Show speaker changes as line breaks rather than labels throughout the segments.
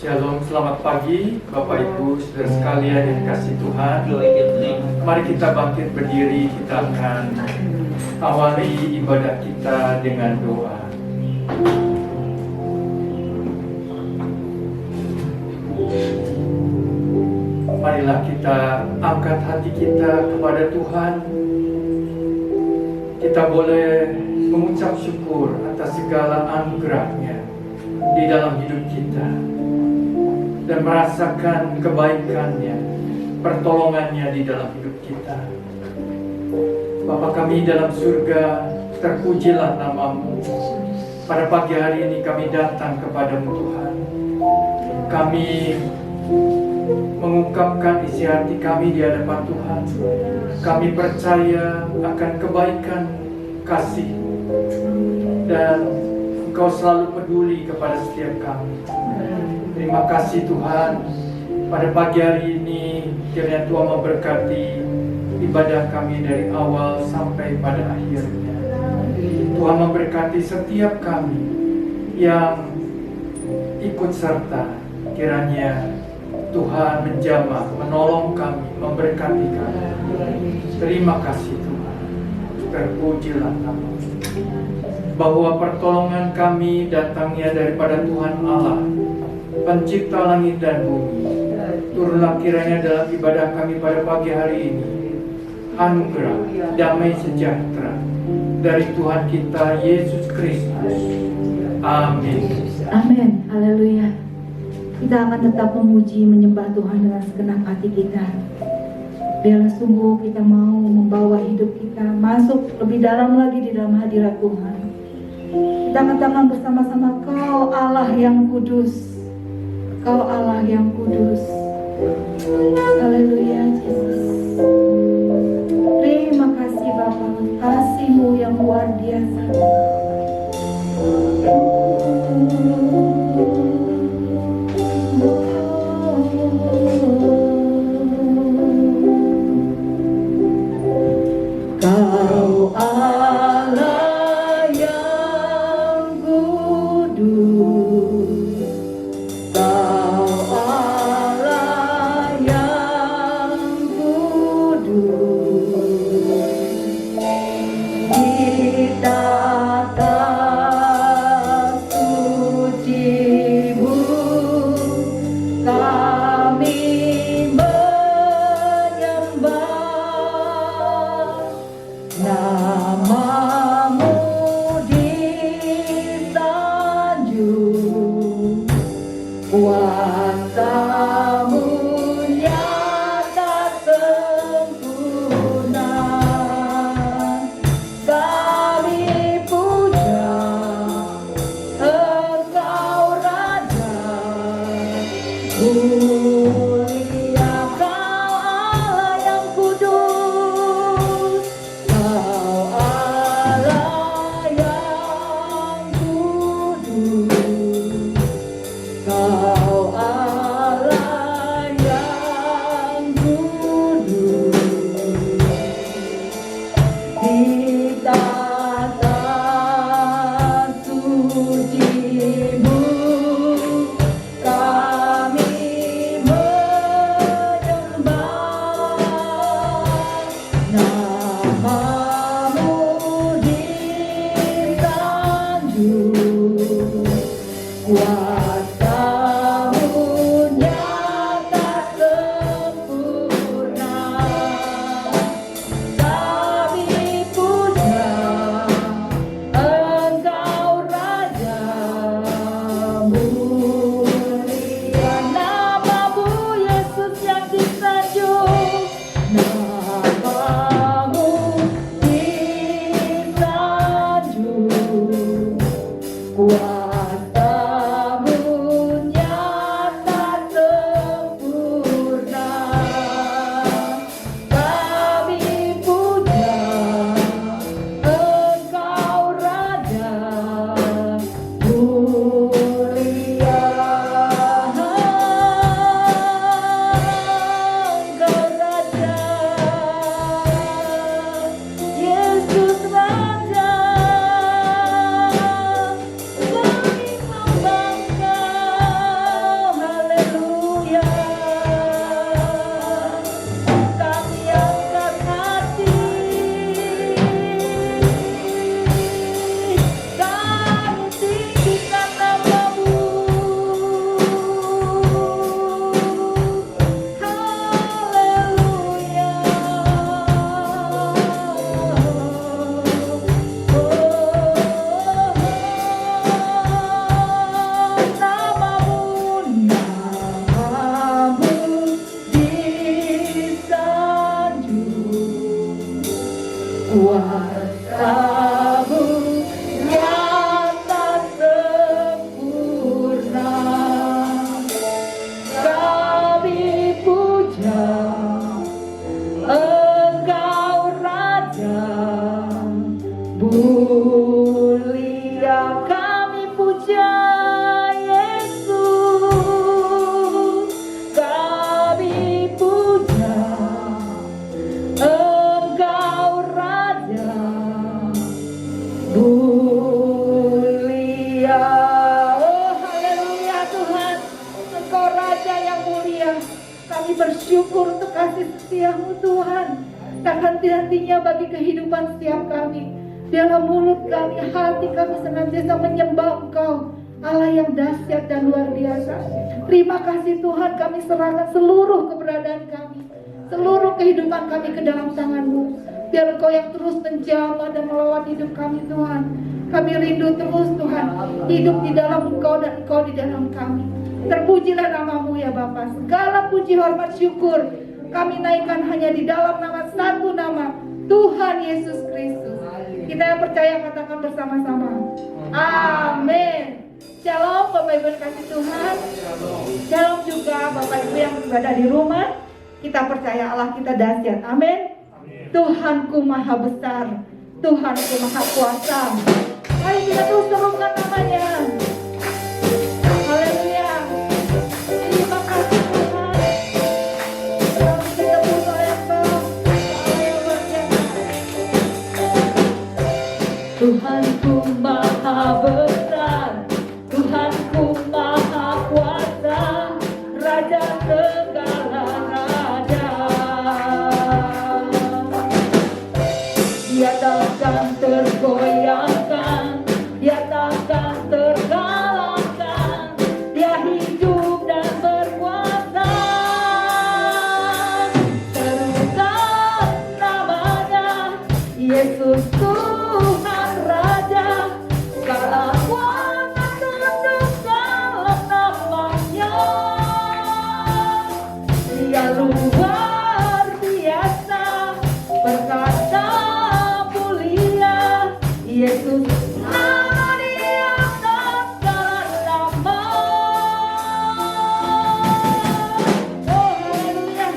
Shalom, selamat pagi Bapak Ibu Saudara sekalian yang dikasihi Tuhan. Mari kita bangkit berdiri, kita akan awali ibadah kita dengan doa. Marilah kita angkat hati kita kepada Tuhan. Kita boleh mengucap syukur atas segala anugerah-Nya di dalam hidup kita dan merasakan kebaikan-Nya, pertolongan-Nya di dalam hidup kita. Bapa kami dalam surga, terpujilah nama-Mu. Pada pagi hari ini kami datang kepada-Mu Tuhan. Kami mengungkapkan isi hati kami di hadapan Tuhan. Kami percaya akan kebaikan kasih-Mu dan Engkau selalu peduli kepada setiap kami. Terima kasih Tuhan, pada pagi hari ini kiranya Tuhan memberkati ibadah kami dari awal sampai pada akhirnya. Tuhan memberkati setiap kami yang ikut serta. Kiranya Tuhan menjamah, menolong kami, memberkati kami. Terima kasih Tuhan, terpujilah nama-Mu. Bahwa pertolongan kami datangnya daripada Tuhan Allah, Pencipta langit dan bumi. Turunlah kiranya dalam ibadah kami pada pagi hari ini anugerah, damai sejahtera dari Tuhan kita Yesus Kristus. Amin.
Amin. Haleluya. Kita akan tetap memuji, menyembah Tuhan dengan segenap hati kita. Biarlah sungguh kita mau membawa hidup kita masuk lebih dalam lagi di dalam hadirat Tuhan. Kita katakan bersama-sama, Kau Allah yang kudus. Kau Allah yang kudus. Haleluya Yesus. Terima kasih Bapa, kasih-Mu yang luar biasa. Kau Allah yang kudus. Kau Allah yang kudus. Kita tak suci-Mu, kami menyembah. Nama-Mu disanjung, kuasa-Mu nyata sempurna. Kami puja Engkau Raja, mulia Kau Allah yang kudus. Kau Allah yang kudus. Kau Allah yang kudus. Kita tak suci-Mu, kami menyembah. Nama-Mu disanjung, kuasa Kami bersyukur untuk kasih setia-Mu Tuhan, tak henti-hentinya bagi kehidupan setiap kami. Dalam mulut kami, hati kami senantiasa menyembah Engkau, Allah yang dahsyat dan luar biasa. Terima kasih Tuhan, kami serahkan seluruh keberadaan kami, seluruh kehidupan kami ke dalam tangan-Mu. Biar Engkau yang terus menjamah dan melawat hidup kami Tuhan. Kami rindu terus Tuhan, hidup di dalam Engkau dan Engkau di dalam kami. Terpujilah nama-Mu ya Bapa. Segala puji, hormat, syukur kami naikkan hanya di dalam nama satu nama, Tuhan Yesus Kristus. Kita yang percaya katakan bersama-sama, amin. Shalom Bapak Ibu kasih Tuhan. Shalom juga Bapak Ibu yang berada di rumah. Kita percaya Allah kita dahsyat, amin. Tuhanku maha besar, Tuhanku maha kuasa. Mari kita terus serukan namanya. Haleluya. Terima kasih Tuhan. Kami kita percaya Engkau, Allah yang luar biasa. Tuhanku maha besar, Tuhanku maha kuasa, Raja segala raja. Dia takkan tergoyahkan, Dia takkan terkalahkan, Dia hidup dan berkuasa. Serukan namanya, Yesus Tuhan Raja, segala kuasa tunduk dalam namanya. Dia luar biasa, perkasa mulia, Yesus nama di atas segala nama. Oh haleluya.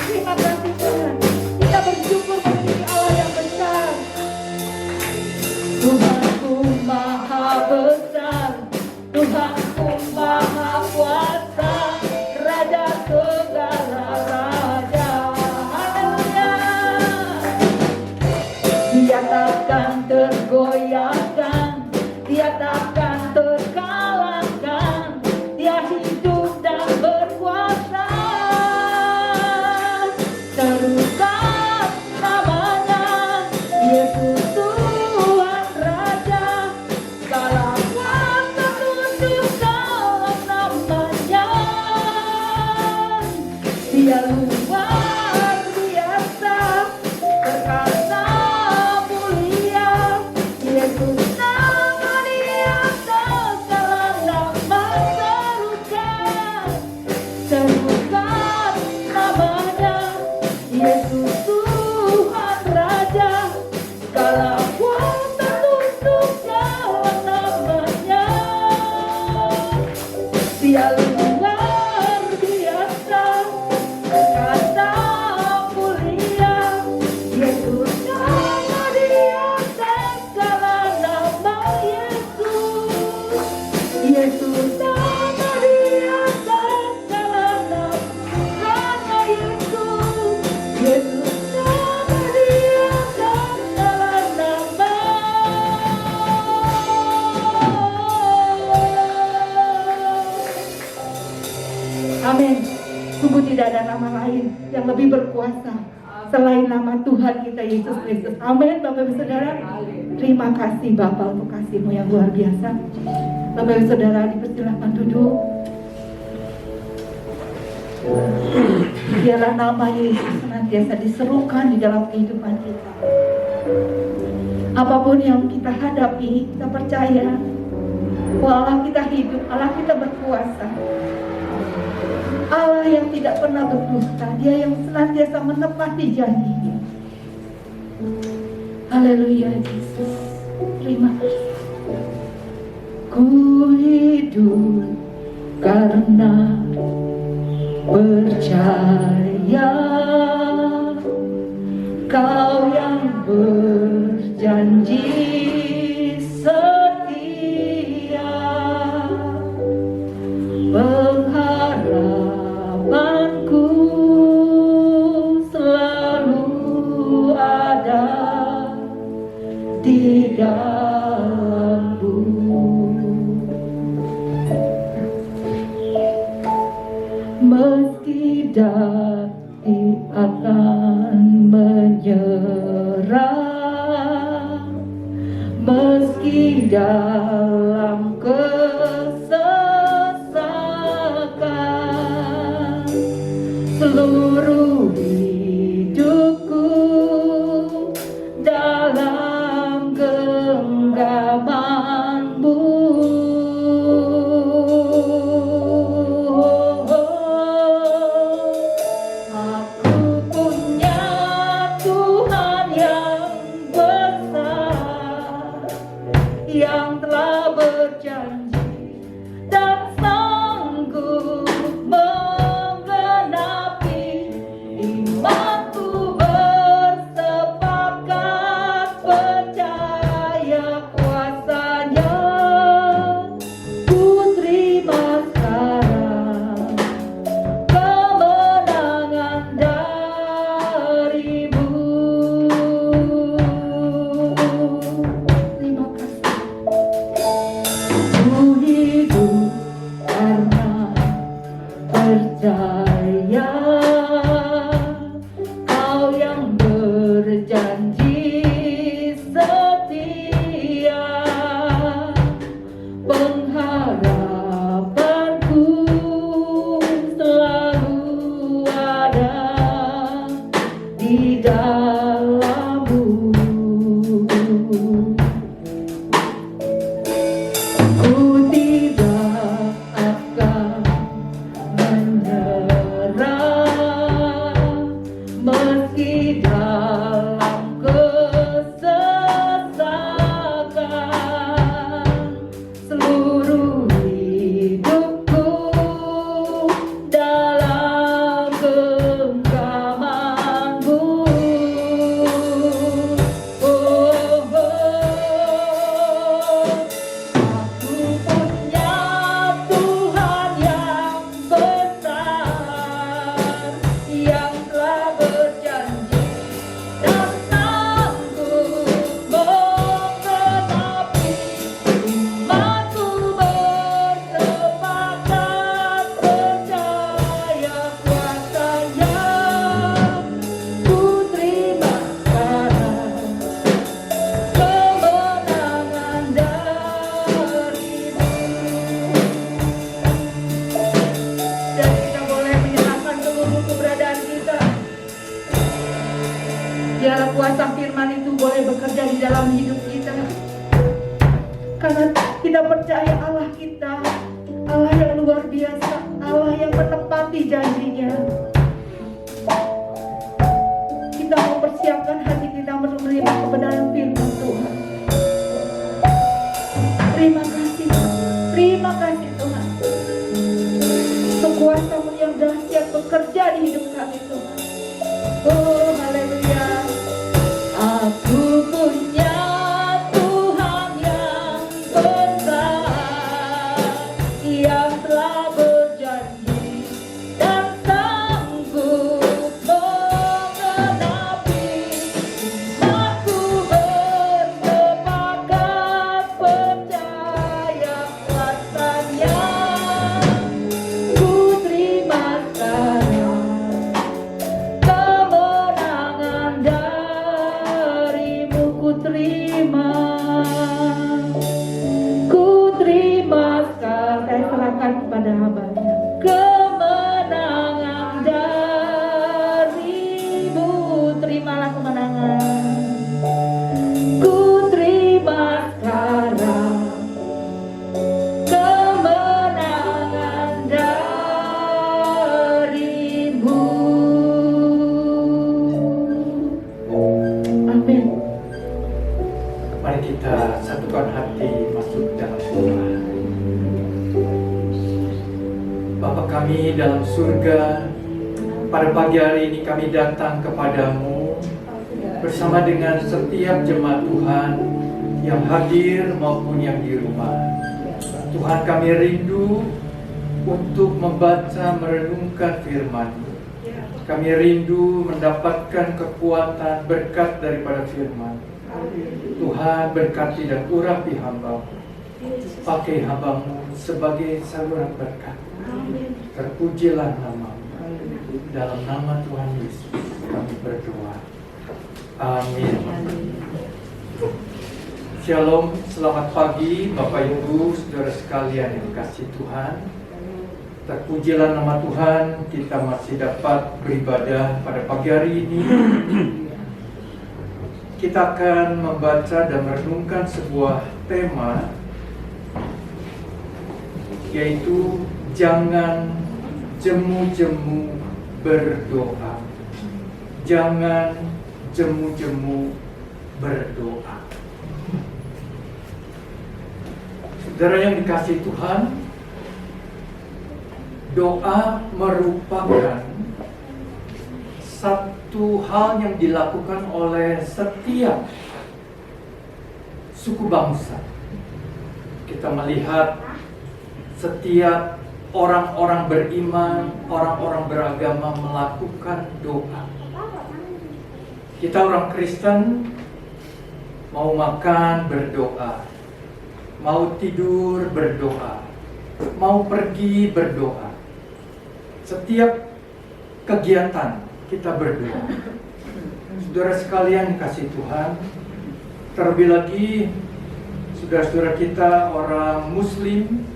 Terima kasih Tuhan. Kita bersyukur bagi Allah yang besar. Tuhanku maha besar, Tuhanku maha kuasa, Raja segala raja. Haleluya. Dia takkan tergoyahkan, Dia takkan terkalahkan, Dia hidup dan berkuasa. Serukan namanya, Yesus Tuhan Raja, segala kuasa tunduk dalam namanya. Dia luar biasa, perkasa mulia, Yesus nama di atas segala nama. Serukan namanya, Yesus Tuhan Raja, segala kuasa tunduk dalam namanya. Dia luar biasa, perkasa mulia, Yesus nama di atas segala nama. Yesus nama di atas segala nama. Yesus nama di atas segala nama. Amin. Sungguh tidak ada nama lain yang lebih berkuasa selain nama Tuhan kita Yesus Kristus. Amin Bapak Ibu Saudara. Terima kasih Bapak untuk kasih-Mu yang luar biasa. Bapak Ibu Saudara dipersilakan duduk. Biarlah nama Yesus senantiasa diserukan di dalam kehidupan kita. Apapun yang kita hadapi, kita percaya bahwa Allah kita hidup, Allah kita berkuasa. Allah yang tidak pernah berdusta, Dia yang senantiasa menepati janji-Nya. Haleluya Yesus. Terima kasih. Ku hidup karena percaya, Kau yang berjanji setia. Pengharapanku selalu ada di dalam-Mu. Meski tidak akan menyerah, meski dalam kesesakan. Seluruh hidupku dalam genggaman-Mu. Aku punya Tuhan yang besar, yang telah berjanji dan sanggup menggenapi imanku, bersepakat percaya kuasa-Nya. Ku terima sekarang kemenangan dari-Mu. Terima kasih. Ku hidup karena percaya Kau yang berjanji setia. Pengharapanku selalu ada di dalam-Mu. Ku tidak akan menyerah, meski dalam kesesakan. Seluruh hidupku dalam genggaman-Mu. Aku punya Tuhan yang besar, yang telah berjanji dan sanggup menggenapi imanku, bersepakat percaya kuasa-Nya. Ku terima sekarang kemenangan dari-Mu. Dan kita boleh menyerahkan seluruh keberadaan kita. Biarlah kuasa firman itu boleh bekerja di dalam hidup kita. Karena kita percaya Allah kita, Allah yang luar biasa, Allah yang menepati janjinya. Kita mau persiapkan hati kita untuk menerima kebenaran firman Tuhan. Terima kasih, terima kasih Tuhan. Kuasa-Mu yang dahsyat bekerja di hidup kami Tuhan. Oh haleluya. Aku punya Tuhan yang besar, yang telah berjanji dan sanggup menggenapi imanku, bersepakat percaya kuasa-Nya. Ku terima sekarang kemenangan dari-Mu. Ku terima sekarang. Saya serahkan kepada hamba-Nya. Kemenangan dari-Mu. Terimalah kemenangan. Ku terima sekarang kemenangan dari-Mu. Amin.
Mari kita satukan hati masuk dalam doa. Bapa kami dalam surga, pada pagi hari ini kami datang kepadamu bersama dengan setiap jemaat Tuhan yang hadir maupun yang di rumah. Tuhan, kami rindu untuk membaca merenungkan firman-Mu. Kami rindu mendapatkan kekuatan berkat daripada firman. Tuhan, berkati dan urapi hamba-Mu. Pakai hamba-Mu sebagai saluran berkat. Terpujilah nama-Mu. dalam nama Tuhan Yesus kami berdoa. Amin. Shalom, selamat pagi Bapak Ibu, saudara sekalian yang dikasihi Tuhan. Terpujilah nama Tuhan, kita masih dapat beribadah pada pagi hari ini. Kita akan membaca dan merenungkan sebuah tema, yaitu jangan jemu-jemu berdoa. Jangan jemu-jemu berdoa. Saudara yang dikasihi Tuhan, doa merupakan satu hal yang dilakukan oleh setiap suku bangsa. Kita melihat setiap orang-orang beriman, orang-orang beragama melakukan doa. Kita orang Kristen mau makan berdoa, mau tidur berdoa, mau pergi berdoa. Setiap kegiatan kita berdoa. Saudara sekalian kasih Tuhan, terlebih lagi saudara-saudara kita orang Muslim,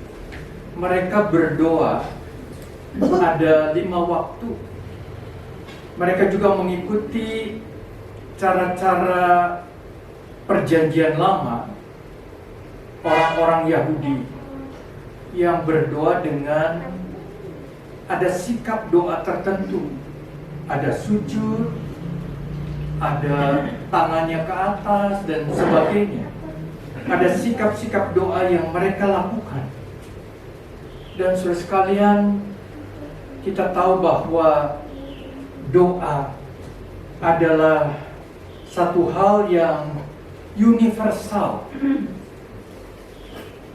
mereka berdoa ada 5 waktu. Mereka juga mengikuti cara-cara perjanjian lama orang-orang Yahudi yang berdoa dengan ada sikap doa tertentu, ada sujud, ada tangannya ke atas dan sebagainya. Ada sikap-sikap doa yang mereka lakukan. Dan saudara sekalian, kita tahu bahwa doa adalah satu hal yang universal.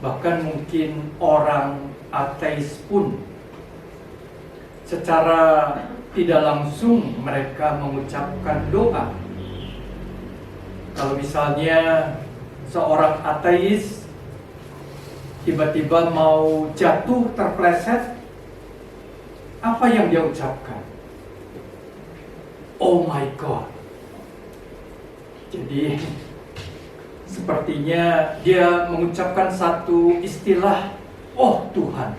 Bahkan mungkin orang ateis pun secara tidak langsung mereka mengucapkan doa. Kalau misalnya seorang ateis tiba-tiba mau jatuh terpleset, apa yang dia ucapkan? Oh my God. Jadi sepertinya dia mengucapkan satu istilah, oh Tuhan.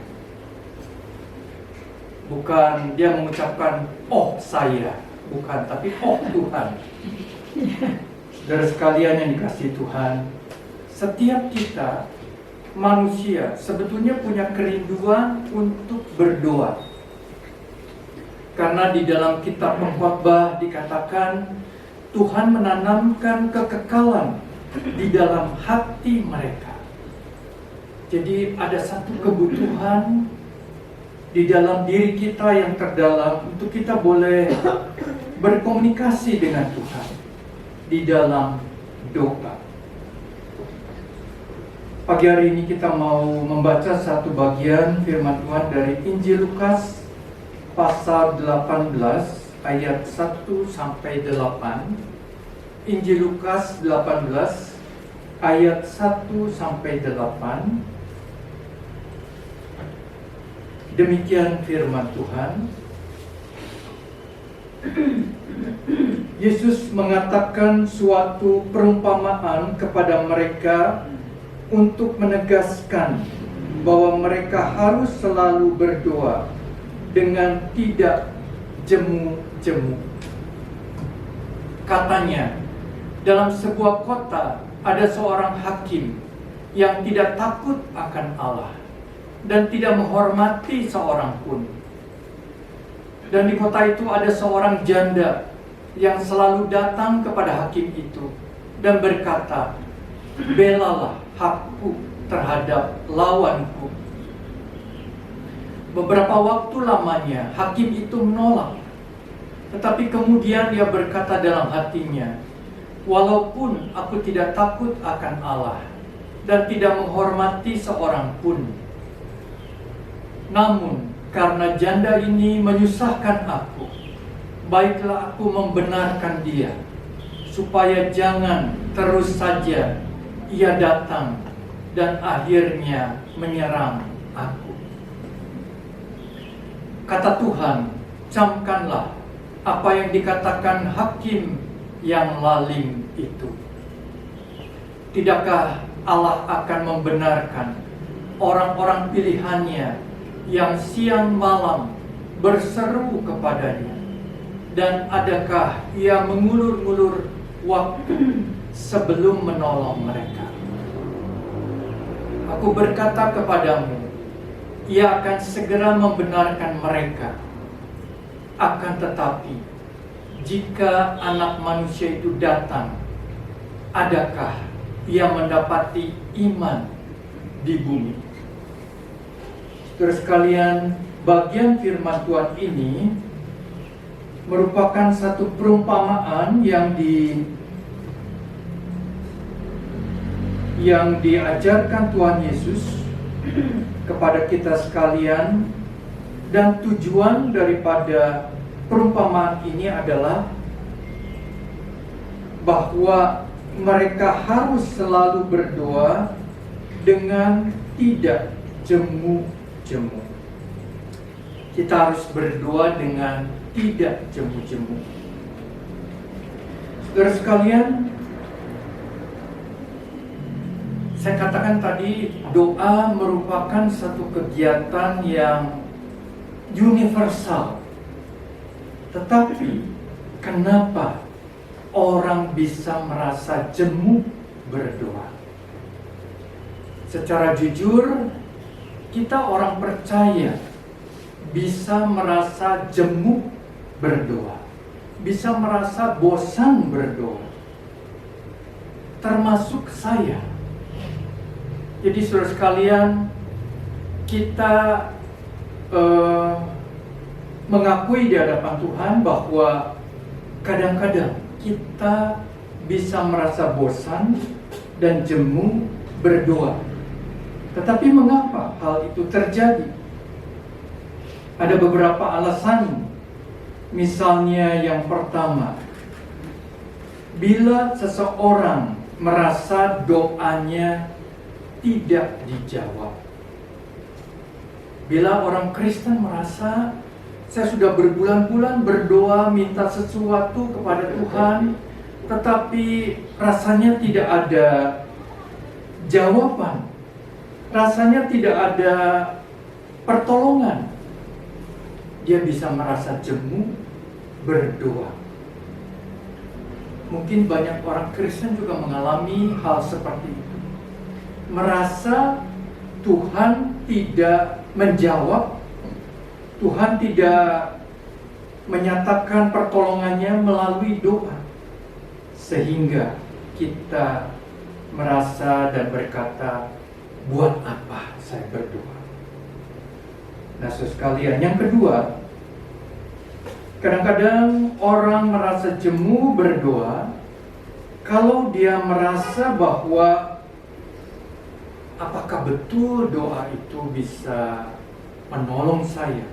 Bukan dia mengucapkan, oh saya. Bukan, tapi oh Tuhan. Saudara sekalian yang dikasihi Tuhan, setiap kita manusia sebetulnya punya kerinduan untuk berdoa. Karena di dalam kitab Pengkhotbah dikatakan Tuhan menanamkan kekekalan di dalam hati mereka. Jadi ada satu kebutuhan di dalam diri kita yang terdalam untuk kita boleh berkomunikasi dengan Tuhan di dalam doa. Pagi hari ini kita mau membaca satu bagian firman Tuhan dari Injil Lukas pasal 18 ayat 1 sampai 8. Injil Lukas 18 ayat 1 sampai 8. Demikian firman Tuhan. Yesus mengatakan suatu perumpamaan kepada mereka untuk menegaskan bahwa mereka harus selalu berdoa dengan tidak jemu-jemu. Katanya, dalam sebuah kota ada seorang hakim yang tidak takut akan Allah dan tidak menghormati seorang pun. Dan di kota itu ada seorang janda yang selalu datang kepada hakim itu dan berkata, belalah hakku terhadap lawanku. Beberapa waktu lamanya hakim itu menolak. Tetapi kemudian dia berkata dalam hatinya, walaupun aku tidak takut akan Allah dan tidak menghormati seorang pun, namun karena janda ini menyusahkan aku, baiklah aku membenarkan dia, supaya jangan terus saja ia datang dan akhirnya menyerang aku. Kata Tuhan, camkanlah apa yang dikatakan hakim yang lalim itu. Tidakkah Allah akan membenarkan orang-orang pilihannya yang siang malam berseru kepadanya? Dan adakah ia mengulur-ngulur waktu sebelum menolong mereka? Aku berkata kepadamu, ia akan segera membenarkan mereka. Akan tetapi, jika Anak Manusia itu datang, adakah ia mendapati iman di bumi? Saudara sekalian, bagian firman Tuhan ini merupakan satu perumpamaan yang diajarkan Tuhan Yesus kepada kita sekalian, dan tujuan daripada perumpamaan ini adalah bahwa mereka harus selalu berdoa dengan tidak jemu-jemu. Kita harus berdoa dengan tidak jemu-jemu. Saudara sekalian, saya katakan tadi, doa merupakan satu kegiatan yang universal. Tetapi, kenapa orang bisa merasa jemu berdoa? Secara jujur, kita orang percaya bisa merasa jemu berdoa, bisa merasa bosan berdoa, termasuk saya. Jadi saudara sekalian, kita mengakui di hadapan Tuhan bahwa kadang-kadang kita bisa merasa bosan dan jemu berdoa. Tetapi mengapa hal itu terjadi? Ada beberapa alasan. Misalnya yang pertama, bila seseorang merasa doanya tidak dijawab. Bila orang Kristen merasa, saya sudah berbulan-bulan berdoa minta sesuatu kepada Tuhan, tetapi rasanya tidak ada jawaban, rasanya tidak ada pertolongan. Dia bisa merasa jemu berdoa. Mungkin banyak orang Kristen juga mengalami hal seperti itu. Merasa Tuhan tidak menjawab, Tuhan tidak menyatakan pertolongannya melalui doa, sehingga kita merasa dan berkata, buat apa saya berdoa? Nah, saudara sekalian, yang kedua, kadang-kadang orang merasa jemu berdoa kalau dia merasa bahwa apakah betul doa itu bisa menolong saya?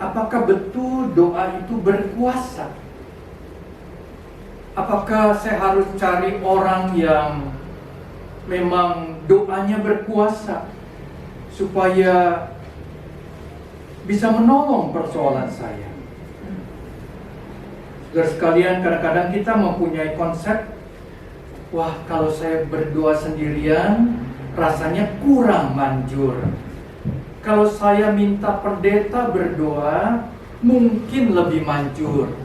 Apakah betul doa itu berkuasa? Apakah saya harus cari orang yang memang doanya berkuasa supaya bisa menolong persoalan saya? Saudara sekalian, kadang-kadang kita mempunyai konsep, wah, kalau saya berdoa sendirian rasanya kurang manjur. Kalau saya minta pendeta berdoa mungkin lebih manjur.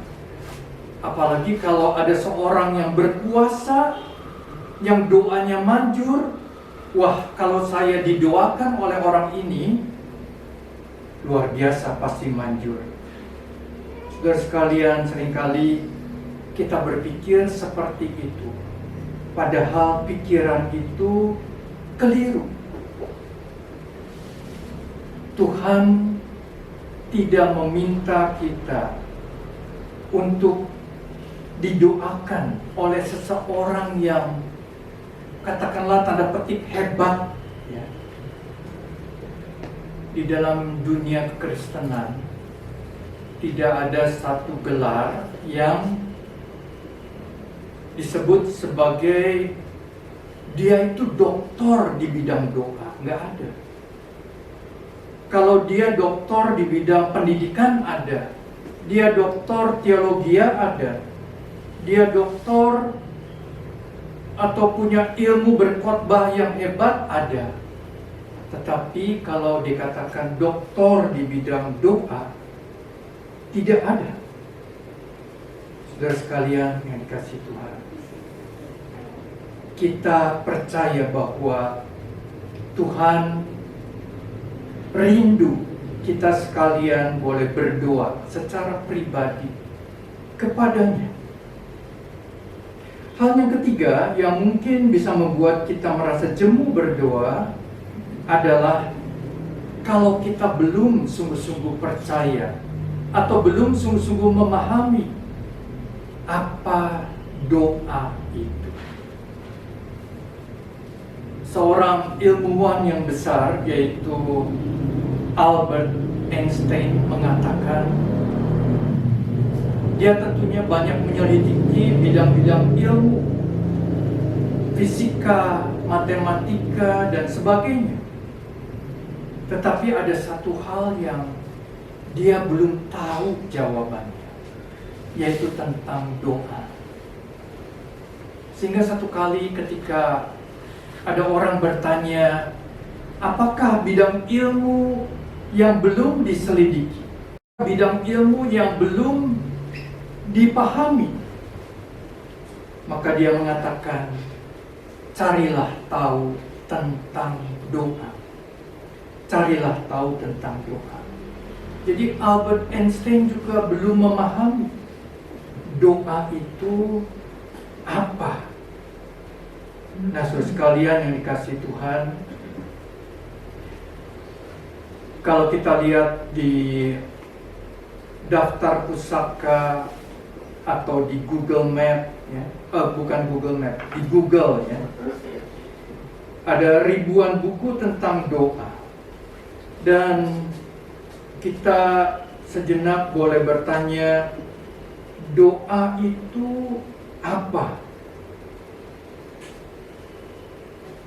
Apalagi kalau ada seorang yang berkuasa, yang doanya manjur, wah, kalau saya didoakan oleh orang ini luar biasa, pasti manjur. Saudara sekalian, seringkali kita berpikir seperti itu, padahal pikiran itu keliru. Tuhan tidak meminta kita untuk didoakan oleh seseorang yang katakanlah tanda petik hebat, ya. Di dalam dunia kekristenan tidak ada satu gelar yang disebut sebagai dia itu doktor di bidang doa, nggak ada. Kalau dia doktor di bidang pendidikan ada, dia doktor teologi ada, dia doktor atau punya ilmu berkhotbah yang hebat ada. Tetapi kalau dikatakan doktor di bidang doa, tidak ada. Saudara sekalian yang dikasihi Tuhan, kita percaya bahwa Tuhan rindu kita sekalian boleh berdoa secara pribadi kepadanya. Hal yang ketiga yang mungkin bisa membuat kita merasa jemu berdoa adalah kalau kita belum sungguh-sungguh percaya atau belum sungguh-sungguh memahami apa doa itu. Seorang ilmuwan yang besar yaitu Albert Einstein mengatakan, dia tentunya banyak menyelidiki bidang-bidang ilmu, fisika, matematika, dan sebagainya. Tetapi ada satu hal yang dia belum tahu jawabannya, yaitu tentang doa. Sehingga satu kali ketika ada orang bertanya, apakah bidang ilmu yang belum diselidiki, bidang ilmu yang belum dipahami, maka dia mengatakan, carilah tahu tentang doa. Carilah tahu tentang doa. Jadi Albert Einstein juga belum memahami doa itu apa. Nah, saudara sekalian yang dikasihi Tuhan, kalau kita lihat di daftar pusaka atau di Google Map, ya, bukan Google Map, di Google, ya, ada ribuan buku tentang doa. Dan kita sejenak boleh bertanya, doa itu apa?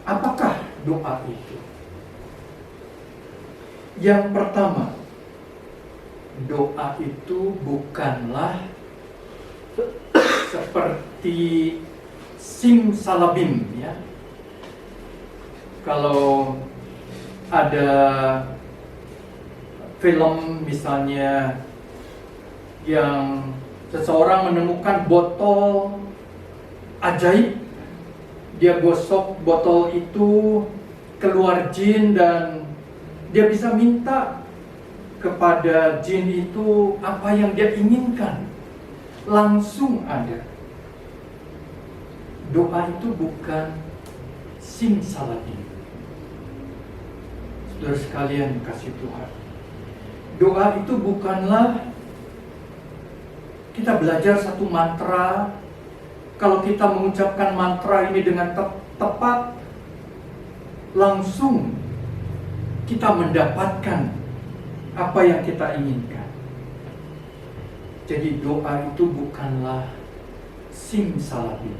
Apakah doa itu? Yang pertama, doa itu bukanlah seperti simsalabim, ya. Kalau ada film misalnya yang seseorang menemukan botol ajaib, dia gosok botol itu, keluar jin, dan dia bisa minta kepada jin itu apa yang dia inginkan, langsung ada. Doa itu bukan simsalabim. Saudara sekalian kasih Tuhan, doa itu bukanlah kita belajar satu mantra. Kalau kita mengucapkan mantra ini dengan tepat, langsung kita mendapatkan apa yang kita inginkan. Jadi doa itu bukanlah simsalabim.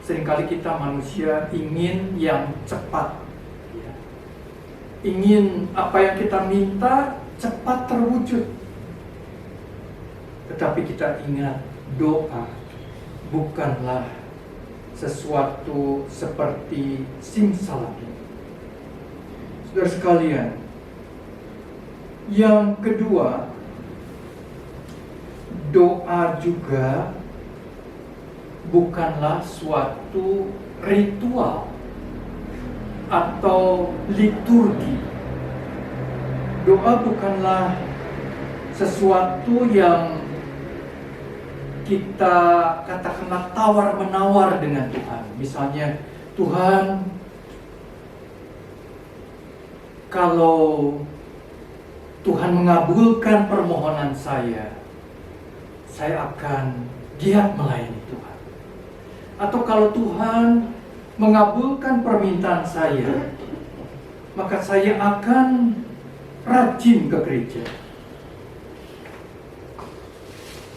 Seringkali kita manusia ingin yang cepat, ya. Ingin apa yang kita minta cepat terwujud. Tetapi kita ingat, doa bukanlah sesuatu seperti simsalabim. Saudara sekalian, yang kedua, doa juga bukanlah suatu ritual atau liturgi. Doa bukanlah sesuatu yang kita katakanlah tawar-menawar dengan Tuhan. Misalnya, Tuhan, kalau Tuhan mengabulkan permohonan saya akan giat melayani Tuhan. Atau kalau Tuhan mengabulkan permintaan saya, maka saya akan rajin ke gereja.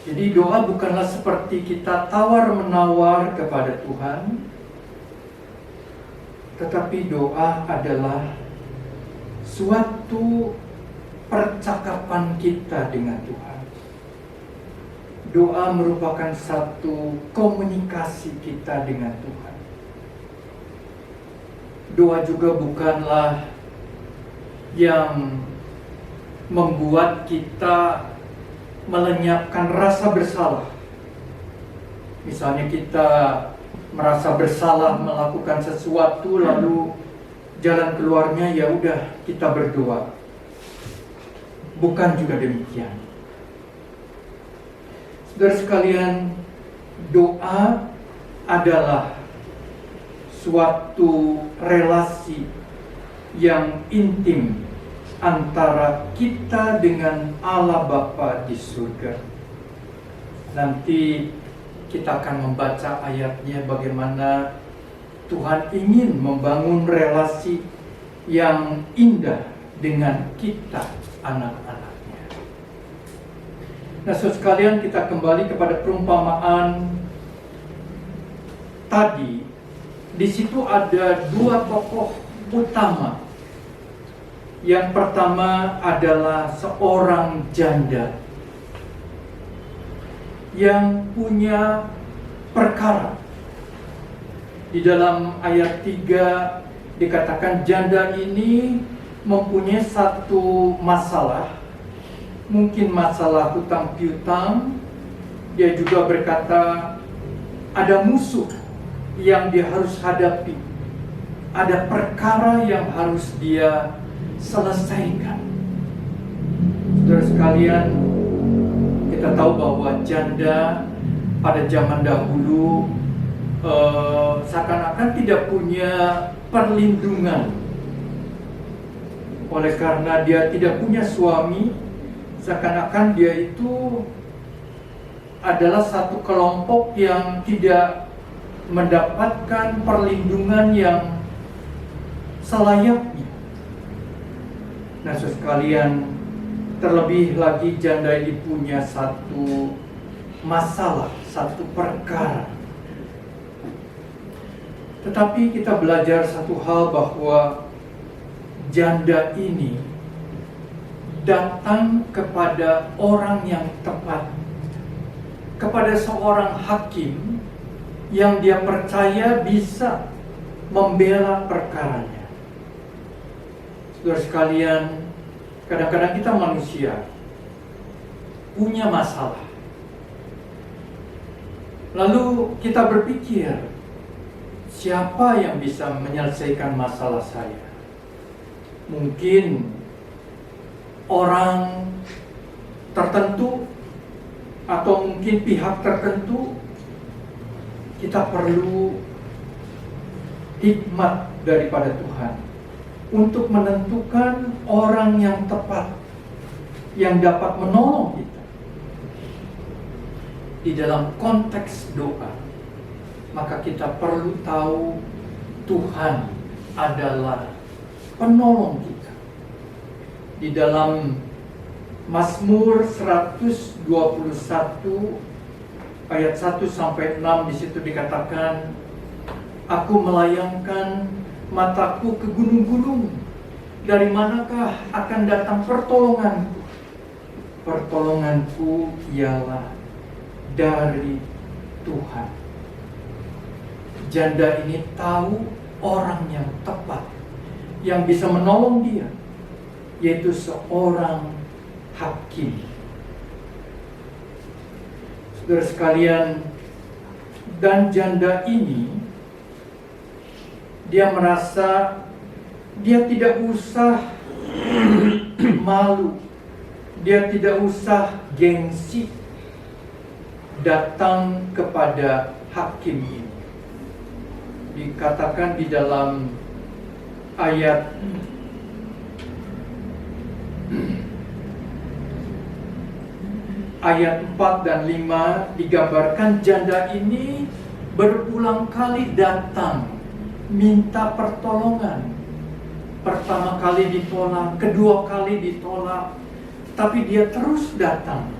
Jadi doa bukanlah seperti kita tawar-menawar kepada Tuhan, tetapi doa adalah suatu pertanyaan percakapan kita dengan Tuhan. Doa merupakan satu komunikasi kita dengan Tuhan. Doa juga bukanlah yang membuat kita melenyapkan rasa bersalah. Misalnya kita merasa bersalah melakukan sesuatu, lalu jalan keluarnya ya udah kita berdoa. Bukan juga demikian. Saudara sekalian, doa adalah suatu relasi yang intim antara kita dengan Allah Bapa di surga. Nanti kita akan membaca ayatnya bagaimana Tuhan ingin membangun relasi yang indah dengan kita, anak-anaknya. Nah, saudara sekalian, kita kembali kepada perumpamaan tadi. Di situ ada dua tokoh utama. Yang pertama adalah seorang janda yang punya perkara. Di dalam ayat 3 dikatakan janda ini mempunyai satu masalah. Mungkin masalah hutang piutang. Dia juga berkata ada musuh yang dia harus hadapi. Ada perkara yang harus dia selesaikan. Saudara sekalian, kita tahu bahwa janda pada zaman dahulu seakan-akan tidak punya perlindungan. Oleh karena dia tidak punya suami, seakan-akan dia itu adalah satu kelompok yang tidak mendapatkan perlindungan yang selayaknya. Nah, saudara sekalian, terlebih lagi janda ini punya satu masalah, satu perkara. Tetapi kita belajar satu hal bahwa janda ini datang kepada orang yang tepat, kepada seorang hakim yang dia percaya bisa membela perkaranya. Saudara sekalian, kadang-kadang kita manusia punya masalah. Lalu kita berpikir, siapa yang bisa menyelesaikan masalah saya? Mungkin orang tertentu atau mungkin pihak tertentu. Kita perlu hikmat daripada Tuhan untuk menentukan orang yang tepat yang dapat menolong kita di dalam konteks doa. Maka kita perlu tahu Tuhan adalah penolong kita. Di dalam Mazmur 121 ayat 1 sampai 6 di situ dikatakan, aku melayangkan mataku ke gunung-gunung, dari manakah akan datang pertolonganku? Pertolonganku ialah dari Tuhan. Janda ini tahu orang yang tepat yang bisa menolong dia, yaitu seorang hakim. Saudara sekalian, dan janda ini dia merasa dia tidak usah malu, dia tidak usah gengsi datang kepada hakim ini. Dikatakan di dalam ayat 4 dan 5 digambarkan janda ini berulang kali datang minta pertolongan. Pertama kali ditolak, kedua kali ditolak, tapi dia terus datang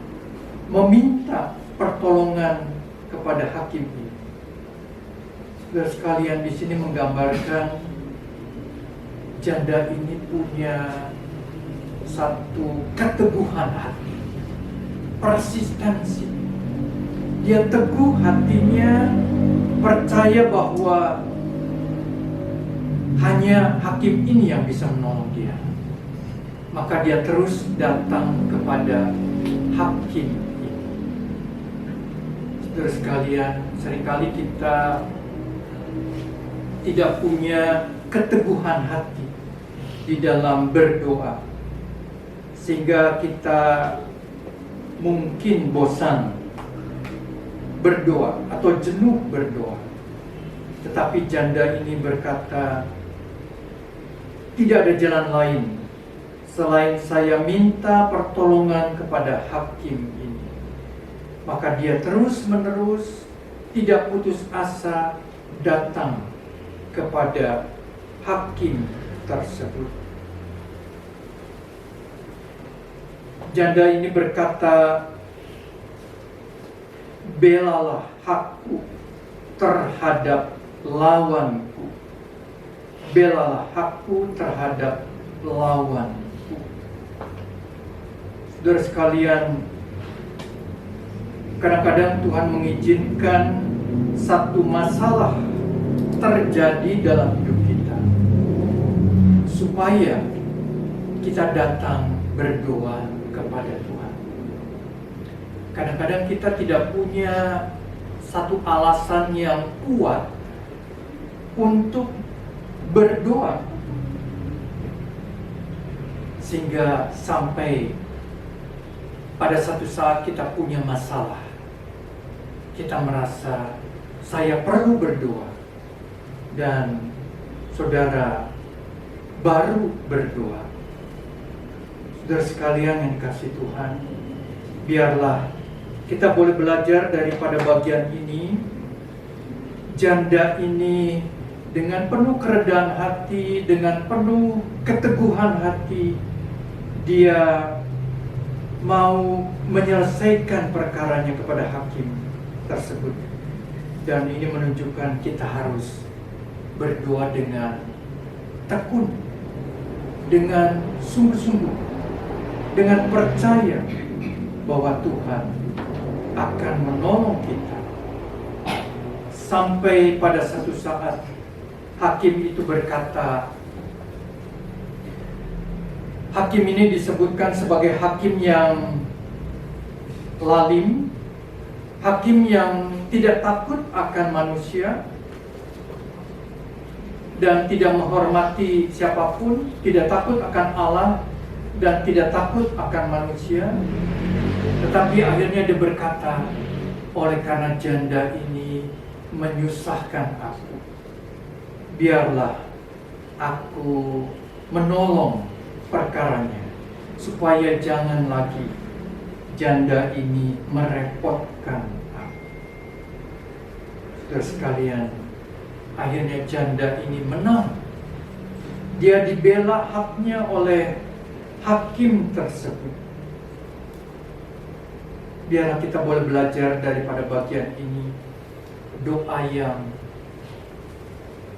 meminta pertolongan kepada hakim ini. Saudara sekalian, di sini menggambarkan janda ini punya satu keteguhan hati, persistensi. Dia teguh hatinya, percaya bahwa hanya hakim ini yang bisa menolong dia. Maka dia terus datang kepada hakim ini. Saudara sekalian, seringkali kita tidak punya keteguhan hati di dalam berdoa, sehingga kita mungkin bosan berdoa atau jenuh berdoa. Tetapi janda ini berkata, tidak ada jalan lain selain saya minta pertolongan kepada hakim ini. Maka dia terus-menerus tidak putus asa datang kepada hakim tersebut. Janda ini berkata, belalah hakku terhadap lawanku. Belalah hakku terhadap lawanku. Saudara sekalian, kadang-kadang Tuhan mengizinkan satu masalah terjadi dalam hidup kita supaya kita datang berdoa kepada Tuhan. Kadang-kadang kita tidak punya satu alasan yang kuat untuk berdoa, sehingga sampai pada satu saat kita punya masalah, kita merasa saya perlu berdoa, dan saudara baru berdoa. Saudara sekalian yang dikasihi Tuhan, biarlah kita boleh belajar daripada bagian ini. Janda ini dengan penuh kerendahan hati, dengan penuh keteguhan hati, dia mau menyelesaikan perkaranya kepada hakim tersebut. Dan ini menunjukkan kita harus berdoa dengan tekun, dengan sungguh-sungguh, dengan percaya bahwa Tuhan akan menolong kita. Sampai pada satu saat hakim itu berkata, hakim ini disebutkan sebagai hakim yang lalim, hakim yang tidak takut akan manusia dan tidak menghormati siapapun, tidak takut akan Allah dan tidak takut akan manusia. Tetapi akhirnya dia berkata, oleh karena janda ini menyusahkan aku, biarlah aku menolong perkaranya, supaya jangan lagi janda ini merepotkan aku. Saudara sekalian, akhirnya janda ini menang. Dia dibela haknya oleh hakim tersebut. Biarlah kita boleh belajar daripada bagian ini, doa yang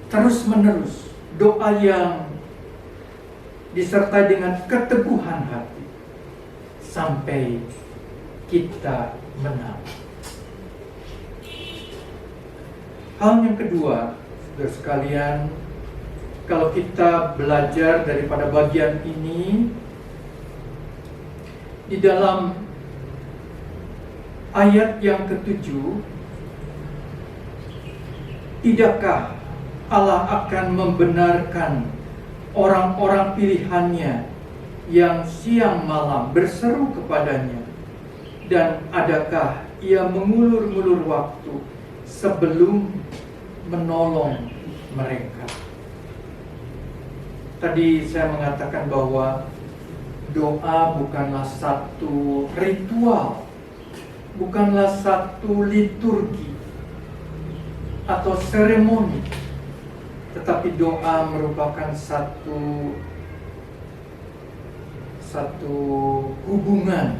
terus-menerus, doa yang disertai dengan keteguhan hati sampai kita menang. Hal yang kedua, saudara sekalian, kalau kita belajar daripada bagian ini, di dalam ayat yang ke-7, tidakkah Allah akan membenarkan orang-orang pilihannya yang siang malam berseru kepadanya, dan adakah ia mengulur-ngulur waktu sebelum menolong mereka? Tadi saya mengatakan bahwa doa bukanlah satu ritual, bukanlah satu liturgi atau seremoni, tetapi doa merupakan satu hubungan,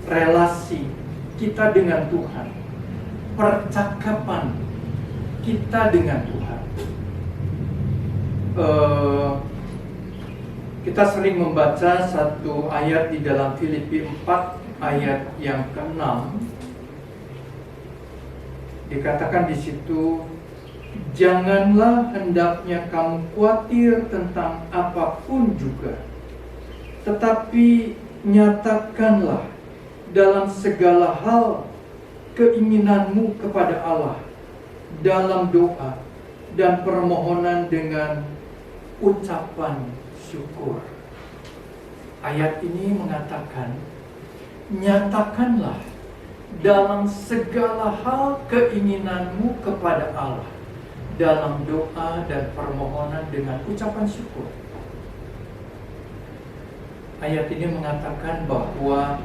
relasi kita dengan Tuhan, percakapan kita dengan Tuhan. Kita sering membaca satu ayat di dalam Filipi 4 ayat yang ke-6. Dikatakan di situ, janganlah hendaknya kamu khawatir tentang apapun juga, tetapi nyatakanlah dalam segala hal keinginanmu kepada Allah dalam doa dan permohonan dengan ucapan syukur. Ayat ini mengatakan, nyatakanlah dalam segala hal keinginanmu kepada Allah dalam doa dan permohonan dengan ucapan syukur. Ayat ini mengatakan bahwa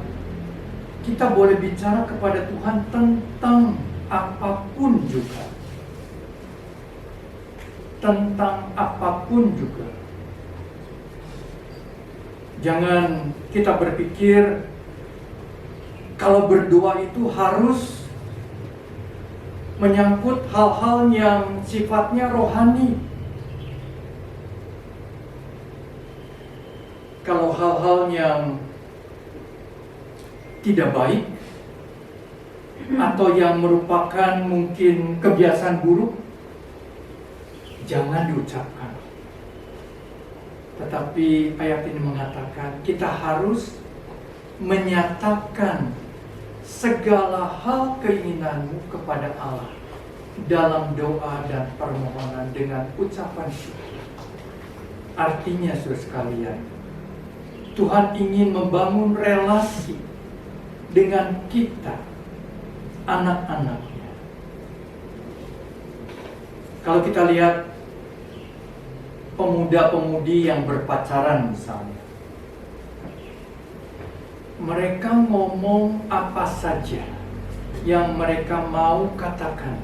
kita boleh bicara kepada Tuhan tentang apapun juga. Tentang apapun juga. Jangan kita berpikir kalau berdoa itu harus menyangkut hal-hal yang sifatnya rohani. Kalau hal-hal yang tidak baik atau yang merupakan mungkin kebiasaan buruk, jangan diucapkan. Tetapi ayat ini mengatakan kita harus menyatakan segala hal keinginanmu kepada Allah dalam doa dan permohonan dengan ucapan syukur. Artinya, saudara sekalian, Tuhan ingin membangun relasi dengan kita, anak-anaknya. Kalau kita lihat pemuda-pemudi yang berpacaran misalnya, mereka ngomong apa saja yang mereka mau katakan.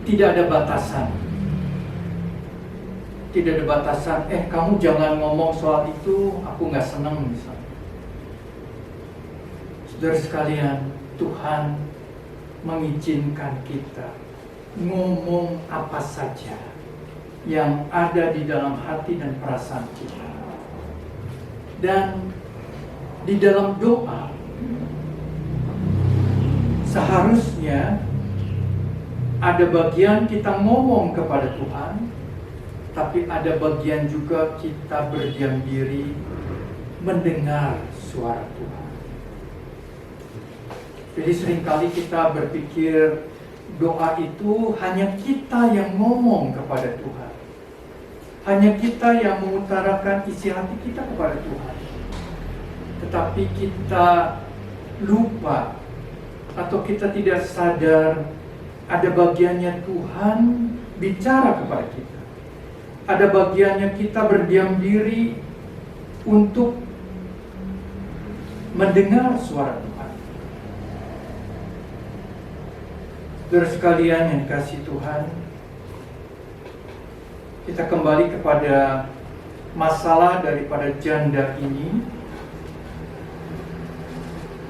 Tidak ada batasan. Tidak ada batasan, kamu jangan ngomong soal itu, aku gak senang misalnya. Saudara sekalian, Tuhan mengizinkan kita ngomong apa saja yang ada di dalam hati dan perasaan kita. Dan di dalam doa seharusnya ada bagian kita ngomong kepada Tuhan, tapi ada bagian juga kita berdiam diri mendengar suara Tuhan. Jadi seringkali kita berpikir doa itu hanya kita yang ngomong kepada Tuhan, hanya kita yang mengutarakan isi hati kita kepada Tuhan. Tetapi kita lupa atau kita tidak sadar ada bagiannya Tuhan bicara kepada kita. Ada bagiannya kita berdiam diri untuk mendengar suara Tuhan. Saudara sekalian yang dikasihi Tuhan, kita kembali kepada masalah daripada janda ini.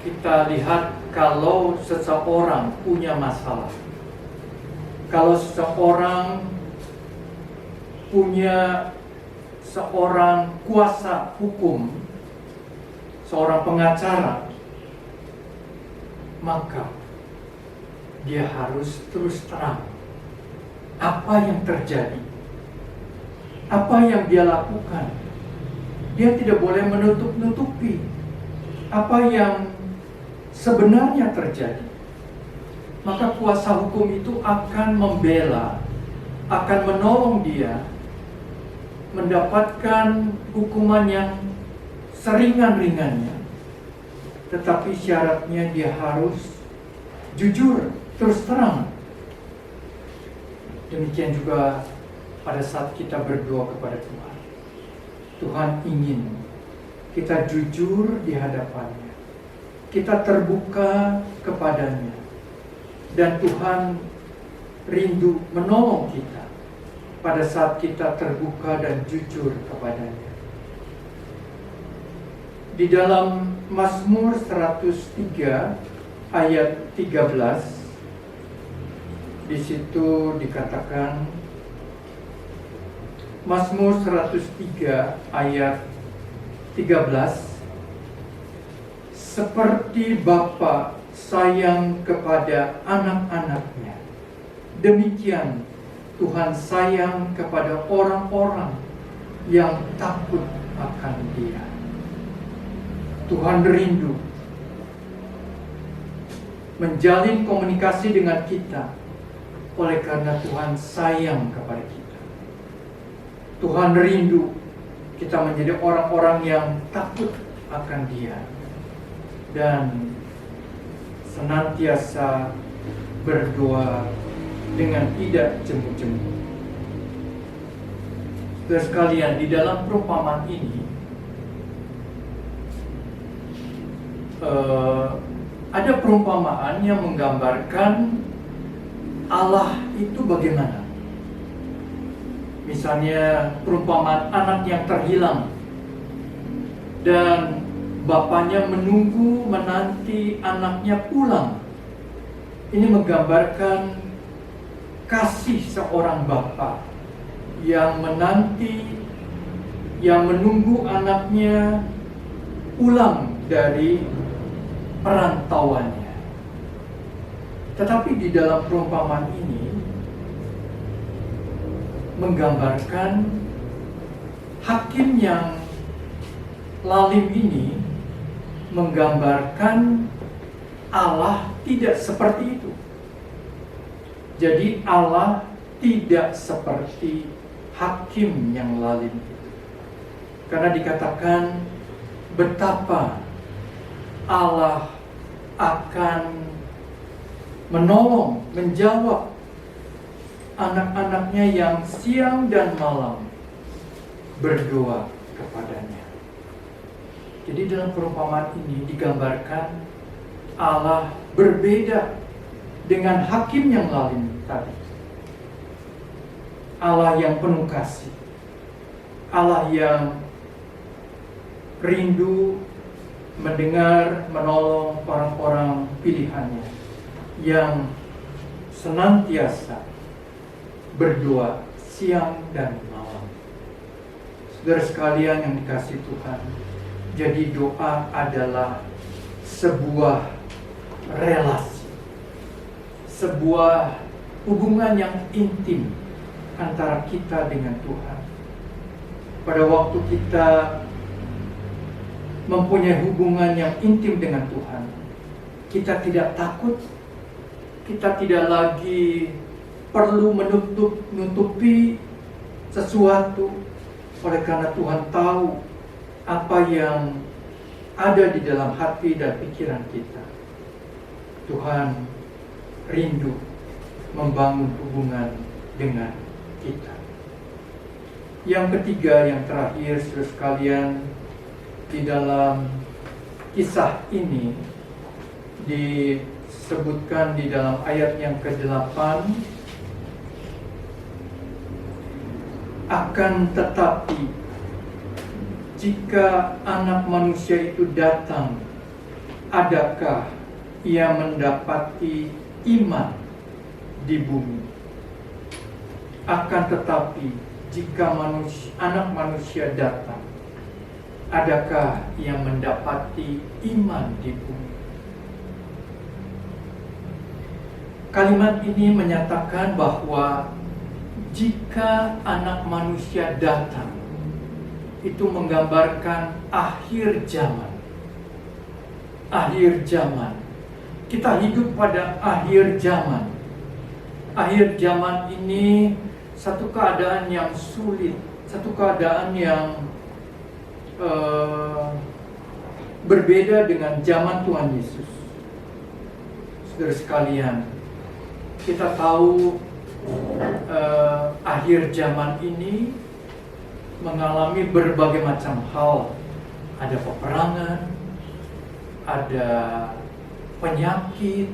Kita lihat kalau seseorang punya masalah, kalau seseorang punya seorang kuasa hukum, seorang pengacara, maka dia harus terus terang apa yang terjadi, apa yang dia lakukan. Dia tidak boleh menutup-nutupi apa yang sebenarnya terjadi. Maka kuasa hukum itu akan membela, akan menolong dia mendapatkan hukuman yang seringan-ringannya. Tetapi syaratnya dia harus jujur, terus terang. Demikian juga pada saat kita berdoa kepada Tuhan. Tuhan ingin kita jujur di hadapannya, kita terbuka kepadanya, dan Tuhan rindu menolong kita pada saat kita terbuka dan jujur kepadanya. Di dalam Mazmur 103 ayat 13, di situ dikatakan, Mazmur 103 ayat 13, seperti Bapa sayang kepada anak-anaknya, demikian Tuhan sayang kepada orang-orang yang takut akan Dia. Tuhan rindu menjalin komunikasi dengan kita oleh karena Tuhan sayang kepada kita. Tuhan rindu kita menjadi orang-orang yang takut akan Dia dan senantiasa berdoa dengan tidak jemu-jemu. Saudara sekalian, di dalam perumpamaan ini ada perumpamaan yang menggambarkan Allah itu bagaimana. Misalnya perumpamaan anak yang terhilang dan bapaknya menanti anaknya pulang. Ini menggambarkan kasih seorang bapa yang menunggu anaknya pulang dari perantauannya. Tetapi di dalam perumpamaan ini menggambarkan hakim yang lalim ini menggambarkan Allah tidak seperti itu. Jadi Allah tidak seperti hakim yang lalim itu. Karena dikatakan betapa Allah akan menolong, menjawab anak-anaknya yang siang dan malam berdoa kepadanya. Jadi dalam perumpamaan ini digambarkan Allah berbeda dengan hakim yang lain tadi. Allah yang penuh kasih, Allah yang rindu mendengar, menolong orang-orang pilihannya, yang senantiasa berdoa siang dan malam. Saudara sekalian yang dikasihi Tuhan, jadi doa adalah sebuah relasi, sebuah hubungan yang intim antara kita dengan Tuhan. Pada waktu kita mempunyai hubungan yang intim dengan Tuhan, kita tidak takut, kita tidak lagi perlu menutupi sesuatu, oleh karena Tuhan tahu apa yang ada di dalam hati dan pikiran kita. Tuhan rindu membangun hubungan dengan kita. Yang ketiga, yang terakhir, saudara sekalian, di dalam kisah ini disebutkan di dalam ayat yang ke-8, akan tetapi jika anak manusia itu datang, adakah ia mendapati iman di bumi? Akan tetapi jika anak manusia datang, adakah ia mendapati iman di bumi? Kalimat ini menyatakan bahwa jika anak manusia datang, itu menggambarkan akhir zaman. Akhir zaman. Kita hidup pada akhir zaman. Akhir zaman ini satu keadaan yang sulit, satu keadaan yang berbeda dengan zaman Tuhan Yesus. Saudara sekalian, kita tahu akhir zaman ini mengalami berbagai macam hal. Ada peperangan, ada penyakit,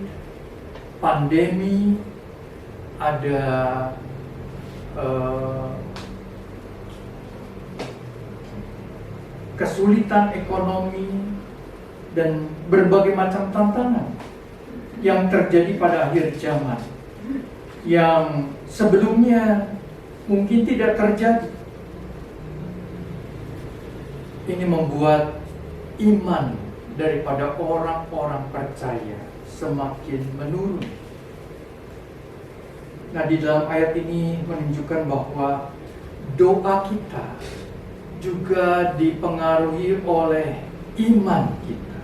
pandemi, ada kesulitan ekonomi, dan berbagai macam tantangan yang terjadi pada akhir zaman, yang sebelumnya mungkin tidak terjadi. ini membuat iman daripada orang-orang percaya semakin menurun. Nah, di dalam ayat ini menunjukkan bahwa doa kita juga dipengaruhi oleh iman kita.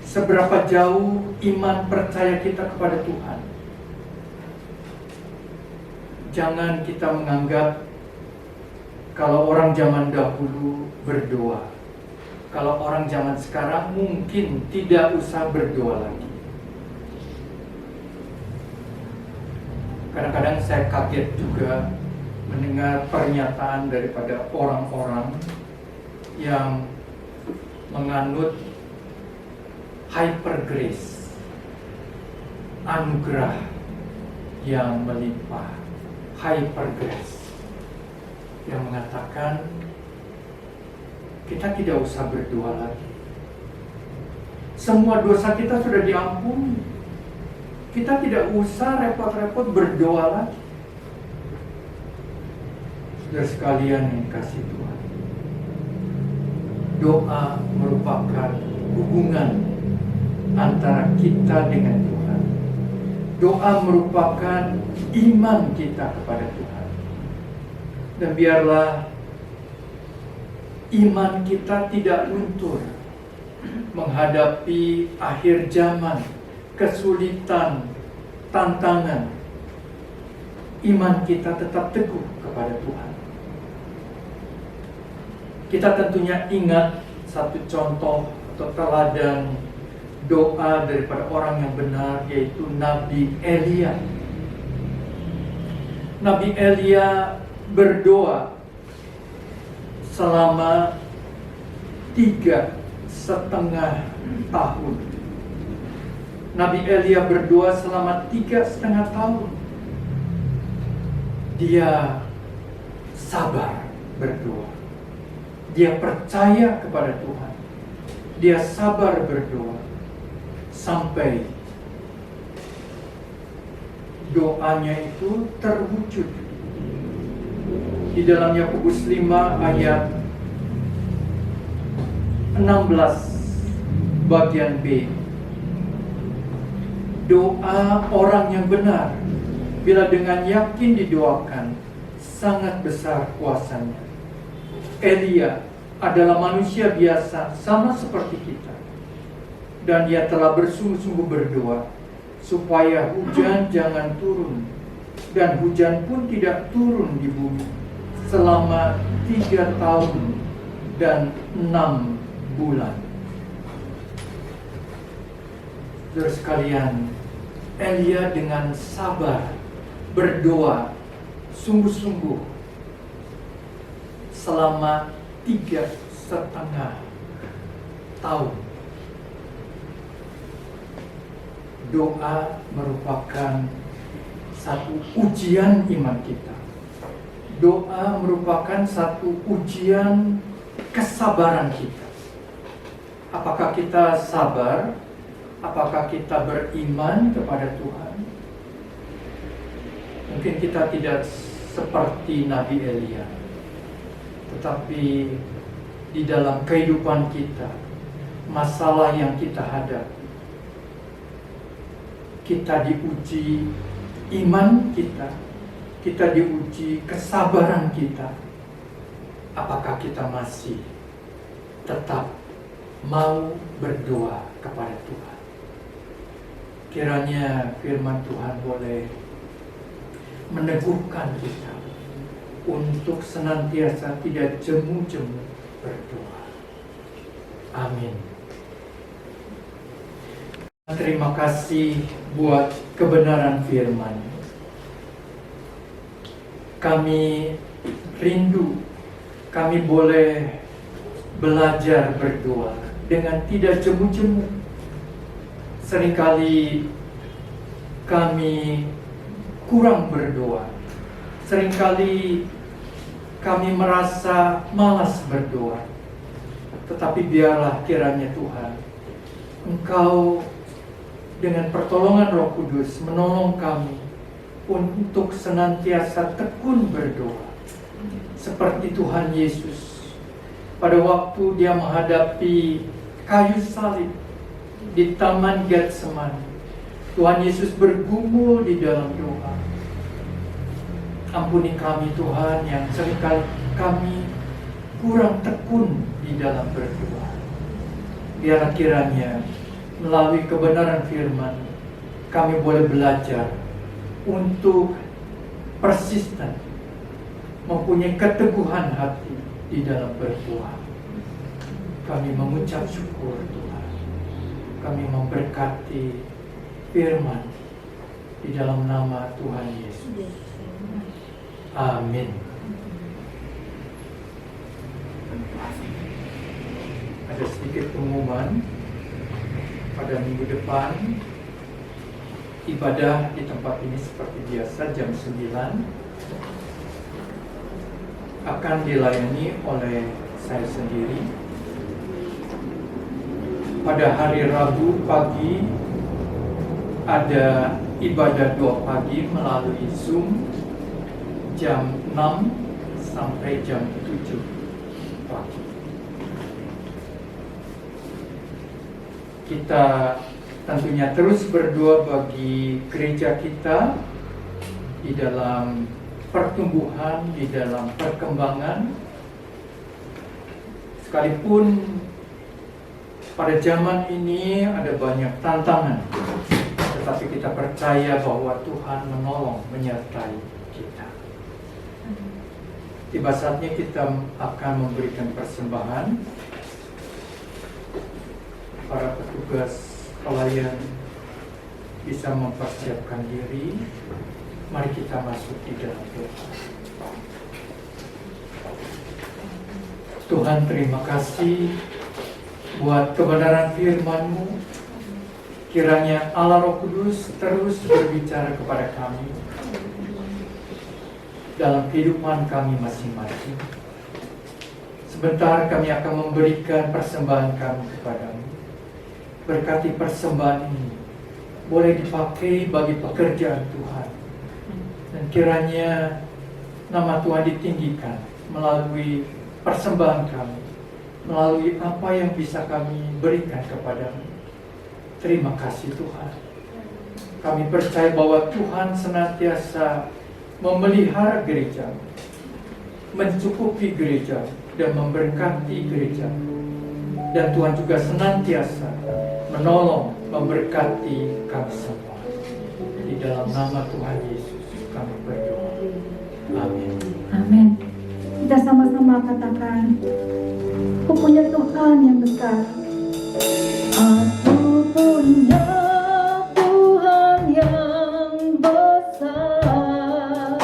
Seberapa jauh iman percaya kita kepada Tuhan. Jangan kita menganggap kalau orang zaman dahulu berdoa, kalau orang zaman sekarang mungkin tidak usah berdoa lagi. Kadang-kadang saya kaget juga mendengar pernyataan daripada orang-orang yang menganut hyper grace, anugerah yang melimpah, hyper grace, yang mengatakan kita tidak usah berdoa lagi. Semua dosa kita sudah diampuni. Kita tidak usah repot-repot berdoa lagi. Saudara sekalian yang kasih Tuhan, doa merupakan hubungan antara kita dengan Tuhan. Doa merupakan iman kita kepada Tuhan. Dan biarlah iman kita tidak luntur menghadapi akhir zaman, kesulitan, tantangan. Iman kita tetap teguh kepada Tuhan. Kita tentunya ingat satu contoh atau teladan doa daripada orang yang benar, yaitu Nabi Elia. Nabi Elia berdoa selama 3,5 tahun. Nabi Elia berdoa selama 3,5 tahun. Dia sabar berdoa. Dia percaya kepada Tuhan. Dia sabar berdoa sampai doanya itu terwujud. Di dalam Yakobus 5 ayat 16 bagian B. Doa orang yang benar, bila dengan yakin didoakan, sangat besar kuasanya. Elia adalah manusia biasa, sama seperti kita. Dan dia telah bersungguh-sungguh berdoa, supaya hujan jangan turun. Dan hujan pun tidak turun di bumi, selama 3 tahun dan 6 bulan. Saudara sekalian, Elia dengan sabar berdoa sungguh-sungguh selama 3,5 tahun. Doa merupakan satu ujian iman kita. Doa merupakan satu ujian kesabaran kita. Apakah kita sabar? Apakah kita beriman kepada Tuhan? Mungkin kita tidak seperti Nabi Elia, tetapi di dalam kehidupan kita, masalah yang kita hadapi, kita diuji iman kita diuji kesabaran kita. Apakah kita masih tetap mau berdoa kepada Tuhan? Kiranya firman Tuhan boleh meneguhkan kita untuk senantiasa tidak jemu-jemu berdoa. Amin. Terima kasih buat kebenaran firman. Kami rindu, kami boleh belajar berdoa dengan tidak jemu-jemu. Seringkali kami kurang berdoa. Seringkali kami merasa malas berdoa. Tetapi biarlah kiranya Tuhan, Engkau dengan pertolongan Roh Kudus menolong kami untuk senantiasa tekun berdoa. Seperti Tuhan Yesus pada waktu dia menghadapi kayu salib di Taman Getsemani. Tuhan Yesus bergumul di dalam doa. Ampuni kami Tuhan yang seringkali kami kurang tekun di dalam berdoa. Biarlah kiranya melalui kebenaran firman kami boleh belajar untuk persisten, mempunyai keteguhan hati di dalam berdoa. Kami mengucap syukur Tuhan. Kami memberkati firman di dalam nama Tuhan Yesus. Amin. Ada sedikit pengumuman. Pada minggu depan ibadah di tempat ini seperti biasa jam 9 akan dilayani oleh saya sendiri. Pada hari Rabu pagi ada ibadah doa pagi melalui Zoom jam 6 sampai jam 7 pagi. Kita tentunya terus berdoa bagi gereja kita di dalam pertumbuhan, di dalam perkembangan. Sekalipun pada zaman ini ada banyak tantangan, tetapi kita percaya bahwa Tuhan menolong, menyertai kita. Tiba saatnya kita akan memberikan persembahan. Para petugas pelayan bisa mempersiapkan diri. Mari kita masuk di dalam doa. Tuhan, terima kasih buat kebenaran firman-Mu. Kiranya Allah Roh Kudus terus berbicara kepada kami dalam kehidupan kami masing-masing. Sebentar kami akan memberikan persembahan kami kepadamu. Berkati persembahan ini boleh dipakai bagi pekerjaan Tuhan, dan kiranya nama Tuhan ditinggikan melalui persembahan kami, melalui apa yang bisa kami berikan kepadamu. Terima kasih Tuhan. Kami percaya bahwa Tuhan senantiasa memelihara gereja, mencukupi gereja, dan memberkati gereja. Dan Tuhan juga senantiasa menolong, memberkati kami semua. Di dalam nama Tuhan Yesus kami berdoa. Amin.
Amin. Kita sama-sama katakan, aku punya Tuhan yang besar. Aku punya Tuhan yang besar,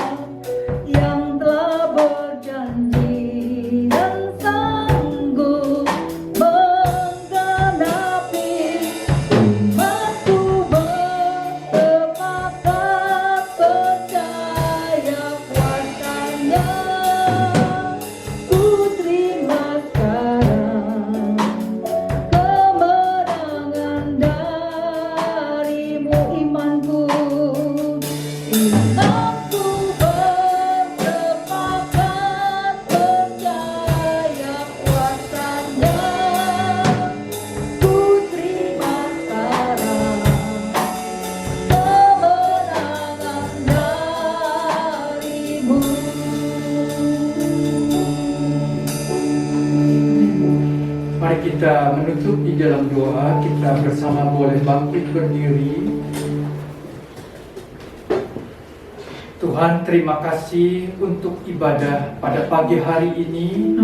yang telah berjanji dan sanggup menggenapi imanku bersepakat percaya kuasanya. Ku terima sekarang kemenangan darimu, imanku bersepakat percaya kuasanya. Ku terima sekarang kemenangan darimu.
Mari kita menutup di dalam doa. Kita bersama boleh bangkit berdiri. Tuhan, terima kasih untuk ibadah pada pagi hari ini.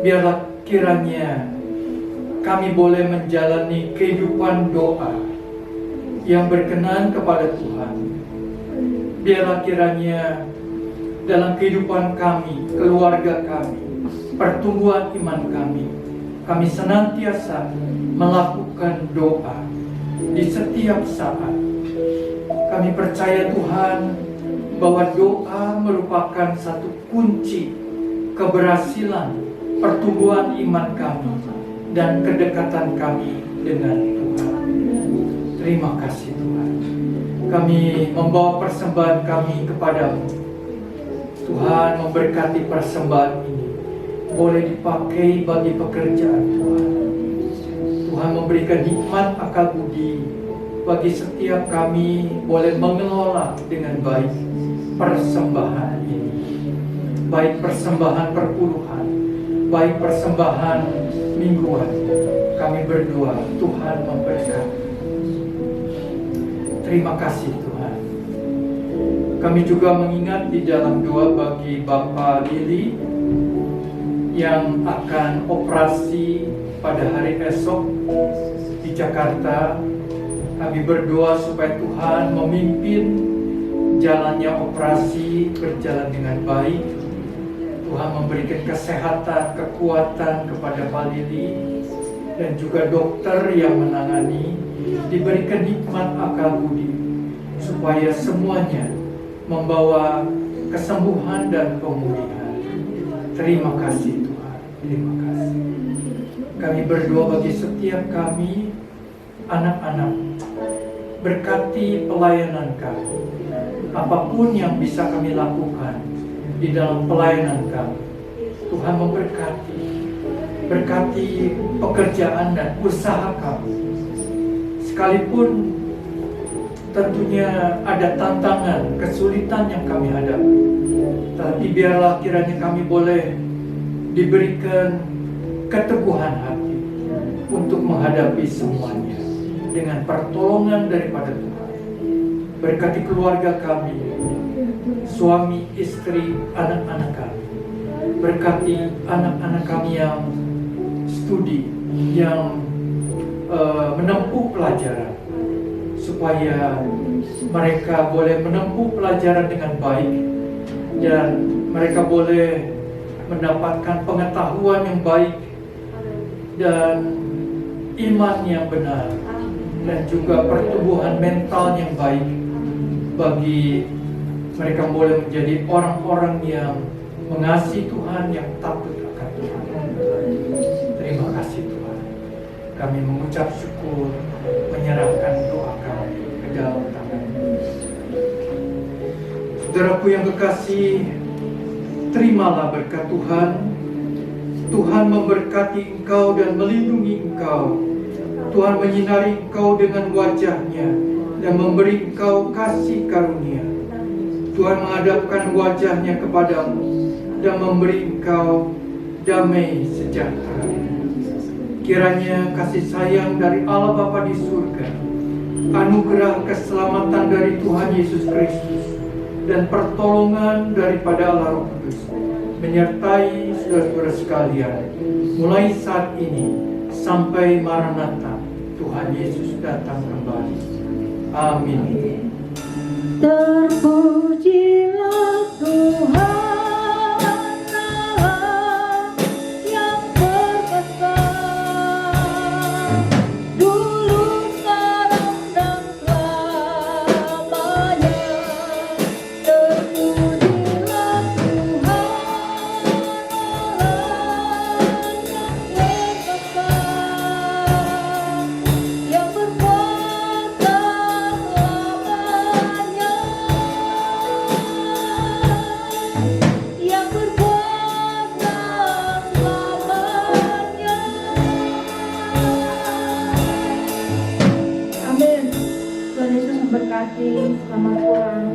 Biarlah kiranya kami boleh menjalani kehidupan doa yang berkenan kepada Tuhan. Biarlah kiranya dalam kehidupan kami, keluarga kami, pertumbuhan iman kami senantiasa melakukan doa di setiap saat. Kami percaya Tuhan bahwa doa merupakan satu kunci keberhasilan pertumbuhan iman kami dan kedekatan kami dengan Tuhan. Terima kasih Tuhan. Kami membawa persembahan kami kepadamu. Tuhan, memberkati persembahan ini. boleh dipakai bagi pekerjaan Tuhan. Tuhan memberikan hikmat akal budi bagi setiap kami boleh mengelola dengan baik persembahan ini, baik persembahan perpuluhan, baik persembahan mingguan. Kami berdoa Tuhan memberkati. Terima kasih Tuhan. Kami juga mengingat di dalam doa bagi Bapak Lili yang akan operasi pada hari esok di Jakarta. Kami berdoa supaya Tuhan memimpin jalannya operasi berjalan dengan baik. Tuhan memberikan kesehatan, kekuatan kepada Pak Lili dan juga dokter yang menangani, diberikan hikmat akal budi supaya semuanya membawa kesembuhan dan pemulihan. Terima kasih Tuhan, terima kasih. Kami berdoa bagi setiap kami, anak-anak, berkati pelayanan kami. Apapun yang bisa kami lakukan di dalam pelayanan kami, Tuhan memberkati. Berkati pekerjaan dan usaha kami. Sekalipun tentunya ada tantangan, kesulitan yang kami hadapi, tapi biarlah kiranya kami boleh diberikan keteguhan hati untuk menghadapi semuanya dengan pertolongan daripada Tuhan. Berkati keluarga kami, suami, istri, anak-anak kami. Berkati anak-anak kami yang studi, yang menempuh pelajaran, supaya mereka boleh menempuh pelajaran dengan baik dan mereka boleh mendapatkan pengetahuan yang baik dan iman yang benar dan juga pertumbuhan mental yang baik, bagi mereka boleh menjadi orang-orang yang mengasihi Tuhan, yang takut akan Tuhan. Terima kasih Tuhan. Kami mengucap syukur, menyerahkan doa kami ke dalam tangan-Mu. Saudaraku yang kekasih, terimalah berkat Tuhan. Tuhan memberkati engkau dan melindungi engkau. Tuhan menyinari engkau dengan wajah-Nya dan memberi engkau kasih karunia. Tuhan menghadapkan wajah-Nya kepadamu dan memberi engkau damai sejahtera. Kiranya kasih sayang dari Allah Bapa di surga, anugerah keselamatan dari Tuhan Yesus Kristus, dan pertolongan daripada Allah Roh Kudus menyertai saudara-saudara sekalian mulai saat ini sampai Maranatha, Tuhan Yesus datang kembali. Amin.
Terpujilah Tuhan yang berkuasa, dulu, sekarang, dan selamanya. Terpujilah Tuhan yang berkuasa, yang berkuasa selamanya. Amin. Tuhan Yesus memberkati. Selamat pulang.